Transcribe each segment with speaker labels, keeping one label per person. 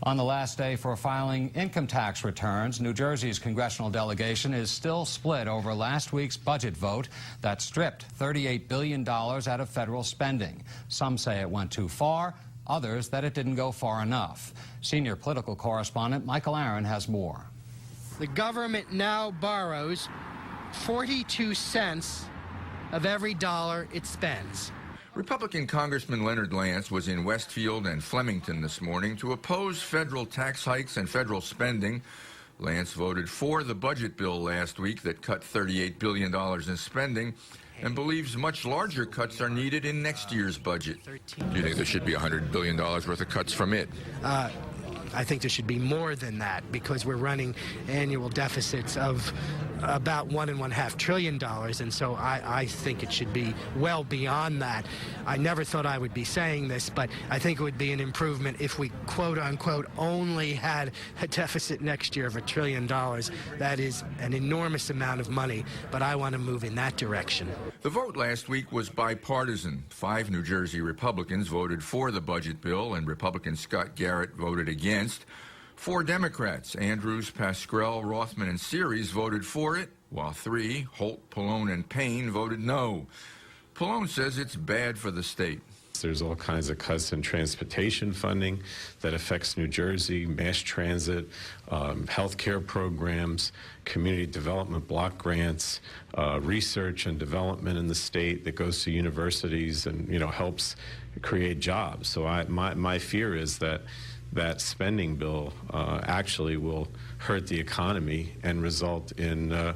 Speaker 1: On the last day for filing income tax returns, New Jersey's congressional delegation is still split over last week's budget vote that stripped $38 billion out of federal spending. Some say it went too far, others that it didn't go far enough. Senior political correspondent Michael Aaron has more.
Speaker 2: The government now borrows 42 cents of every dollar it spends.
Speaker 3: Republican Congressman Leonard Lance was in Westfield and Flemington this morning to oppose federal tax hikes and federal spending. Lance voted for the budget bill last week that cut $38 billion in spending and believes much larger cuts are needed in next year's budget. Do you think there should be $100 billion worth of cuts from it?
Speaker 2: I think there should be more than that because we're running annual deficits of about $1.5 trillion, and so I think it should be well beyond that. I never thought I would be saying this, but I think it would be an improvement if we, quote-unquote, only had a deficit next year of $1 trillion. That is an enormous amount of money, but I want to move in that direction.
Speaker 3: The vote last week was bipartisan. 5 New Jersey Republicans voted for the budget bill, and Republican Scott Garrett voted against. 4 Democrats, Andrews, Pascrell, Rothman, and Series, voted for it, while 3, Holt, Pallone, and Payne, voted no. Pallone says it's bad for the state.
Speaker 4: There's all kinds of cuts in transportation funding that affects New Jersey, mass transit, health care programs, community development block grants, research and development in the state that goes to universities and, helps create jobs. So my fear is that spending bill actually will hurt the economy and result in a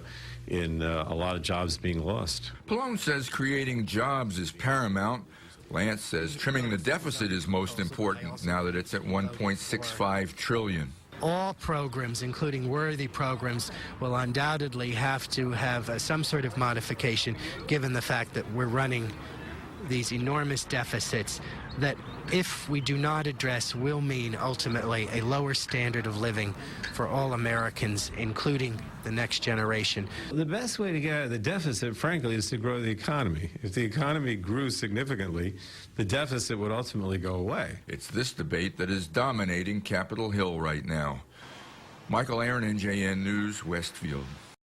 Speaker 4: lot of jobs being lost.
Speaker 3: Pallone says creating jobs is paramount. Lance says trimming the deficit is most important now that it's at $1.65 trillion.
Speaker 2: All programs, including worthy programs, will undoubtedly have to have some sort of modification given the fact that we're running these enormous deficits that, if we do not address, will mean ultimately a lower standard of living for all Americans, including the next generation.
Speaker 4: The best way to get out of the deficit, frankly, is to grow the economy. If the economy grew significantly, the deficit would ultimately go away.
Speaker 3: It's this debate that is dominating Capitol Hill right now. Michael Aaron, NJN News, Westfield.